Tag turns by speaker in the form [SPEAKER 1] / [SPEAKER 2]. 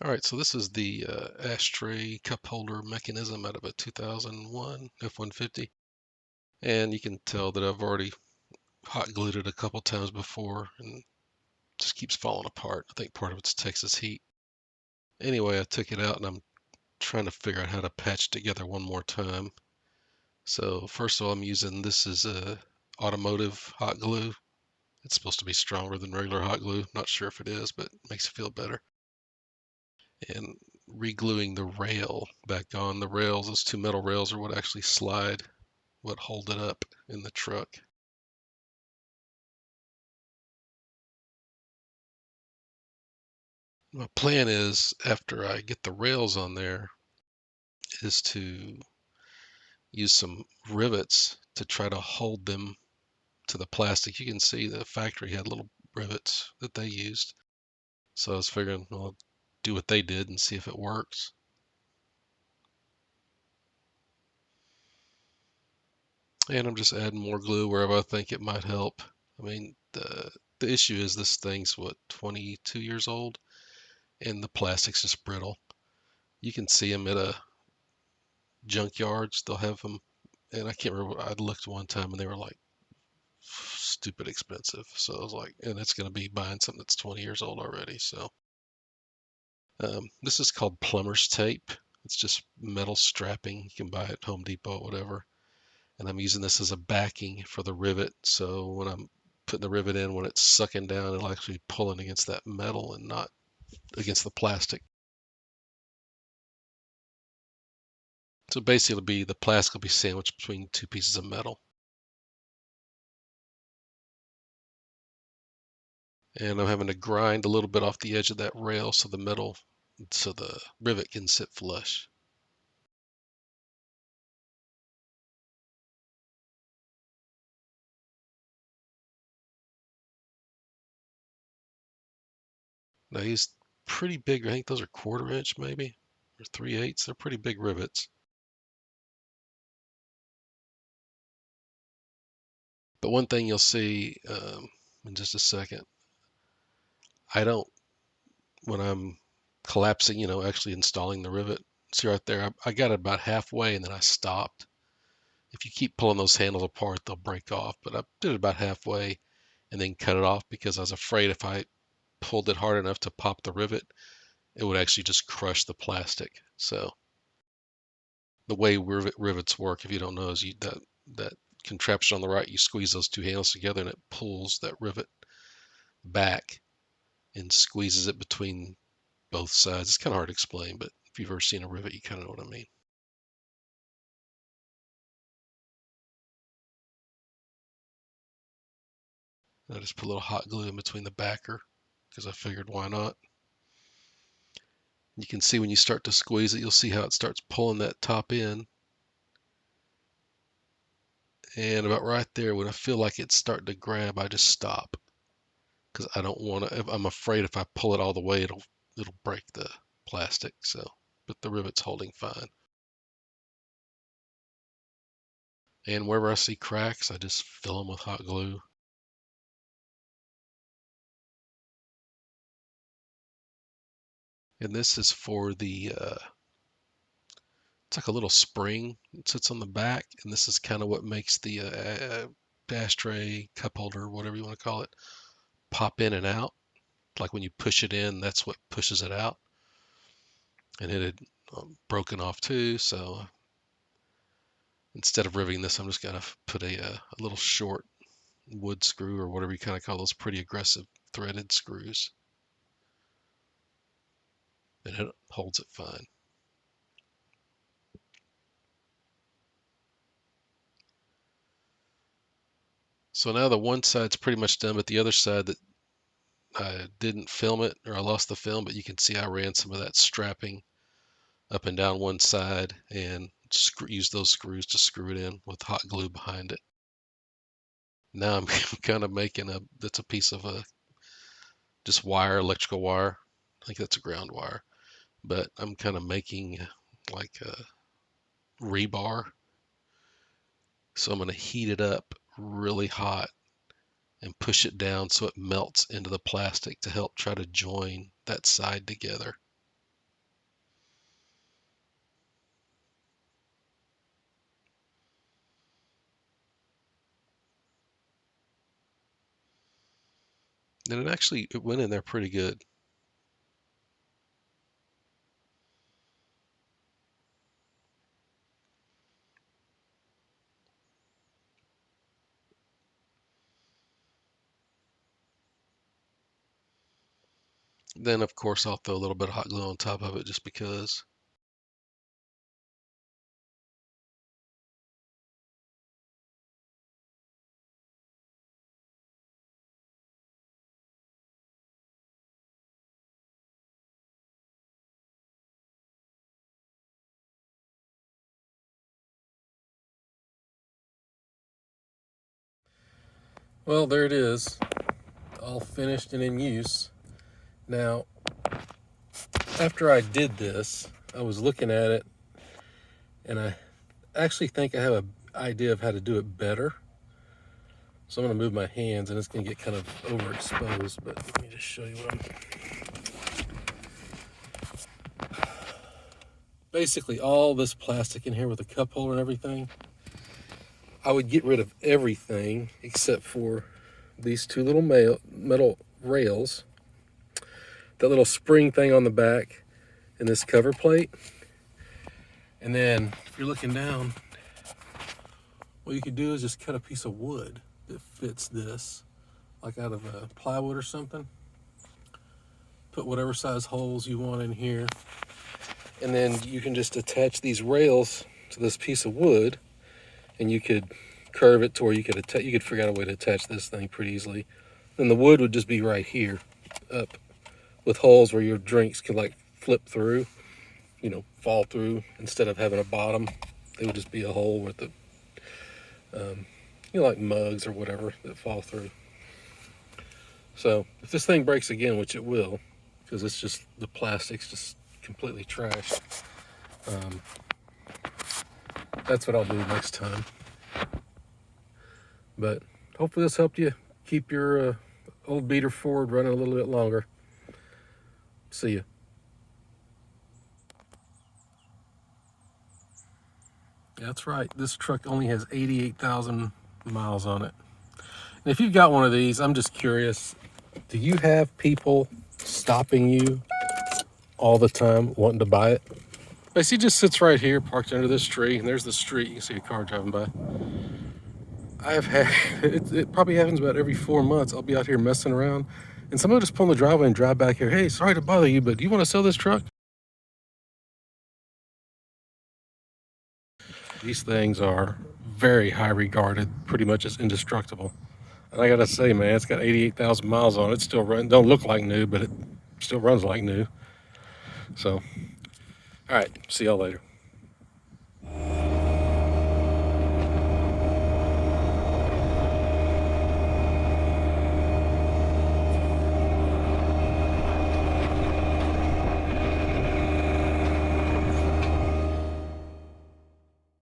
[SPEAKER 1] All right, so this is the ashtray cup holder mechanism out of a 2001 F150. And you can tell that I've already hot glued it a couple times before and just keeps falling apart. I think part of it's Texas heat. Anyway, I took it out and I'm trying to figure out how to patch together one more time. So first of all, I'm using this is a automotive hot glue. It's supposed to be stronger than regular hot glue. Not sure if it is, but it makes it feel better. And re-gluing the rail back on. The rails, those two metal rails are what actually slide, what hold it up in the truck. My plan is, after I get the rails on there, is to use some rivets to try to hold them to the plastic. You can see the factory had little rivets that they used. So I was figuring, well, do what they did and see if it works. And I'm just adding more glue wherever I think it might help. I mean, the issue is this thing's what, 22 years old, and the plastic's just brittle. You can see them at a junkyards. They'll have them, and I can't remember. I looked one time and they were like stupid expensive. So I was like, and it's going to be buying something that's 20 years old already. So this is called plumber's tape. It's just metal strapping. You can buy it at Home Depot, whatever. And I'm using this as a backing for the rivet. So when I'm putting the rivet in, when it's sucking down, it'll actually be pulling against that metal and not against the plastic. So basically, it'll be the plastic will be sandwiched between two pieces of metal. And I'm having to grind a little bit off the edge of that rail so the metal, so the rivet can sit flush. Now these pretty big, I think those are 1/4 inch maybe, or 3/8. They're pretty big rivets. But one thing you'll see in just a second, I don't, when I'm collapsing, actually installing the rivet, see right there, I got it about halfway and then I stopped. If you keep pulling those handles apart, they'll break off. But I did it about halfway and then cut it off because I was afraid if I pulled it hard enough to pop the rivet, it would actually just crush the plastic. So the way rivets work, if you don't know, is that contraption on the right, you squeeze those two handles together and it pulls that rivet back and squeezes it between both sides. It's kind of hard to explain, but if you've ever seen a rivet, you kind of know what I mean. And I just put a little hot glue in between the backer because I figured why not. You can see when you start to squeeze it, you'll see how it starts pulling that top in. And about right there, when I feel like it's starting to grab, I just stop because I don't want to. I'm afraid if I pull it all the way, it'll break the plastic. So, but the rivet's holding fine. And wherever I see cracks, I just fill them with hot glue. And this is for the it's like a little spring that sits on the back, and this is kind of what makes the ashtray, cup holder, whatever you want to call it, pop in and out. Like when you push it in, that's what pushes it out. And it had broken off too, so instead of riveting this, I'm just gonna put a little short wood screw or whatever you kind of call those pretty aggressive threaded screws, and it holds it fine. So now the one side's pretty much done, but the other side that I didn't film it or I lost the film, but you can see I ran some of that strapping up and down one side and use those screws to screw it in with hot glue behind it. Now I'm kind of making that's a piece of just wire, electrical wire. I think that's a ground wire, but I'm kind of making like a rebar. So I'm going to heat it up really hot and push it down so it melts into the plastic to help try to join that side together. And it went in there pretty good. Then of course I'll throw a little bit of hot glue on top of it just because. Well, there it is, all finished and in use. Now, after I did this, I was looking at it, and I actually think I have an idea of how to do it better. So I'm going to move my hands, and it's going to get kind of overexposed, but let me just show you what I'm... Basically, all this plastic in here with the cup holder and everything, I would get rid of everything except for these two little metal rails, that little spring thing on the back, and this cover plate. And then if you're looking down, what you could do is just cut a piece of wood that fits this, like out of a plywood or something. Put whatever size holes you want in here, and then you can just attach these rails to this piece of wood, and you could curve it to where you could figure out a way to attach this thing pretty easily. Then the wood would just be right here, up, with holes where your drinks could like flip through, fall through. Instead of having a bottom, they would just be a hole with the, like mugs or whatever that fall through. So if this thing breaks again, which it will, because it's just, the plastic's just completely trashed, that's what I'll do next time. But hopefully this helped you keep your old beater Ford running a little bit longer. See ya. That's right, this truck only has 88,000 miles on it. And if you've got one of these, I'm just curious, do you have people stopping you all the time wanting to buy it? Basically, just sits right here, parked under this tree, and there's the street. You can see a car driving by. I've had, it probably happens about every 4 months. I'll be out here messing around, and someone will just pull in the driveway and drive back here. Hey, sorry to bother you, but do you want to sell this truck? These things are very high regarded, pretty much as indestructible. And I gotta say, man, it's got 88,000 miles on it. It still runs, don't look like new, but it still runs like new. So, all right, see y'all later.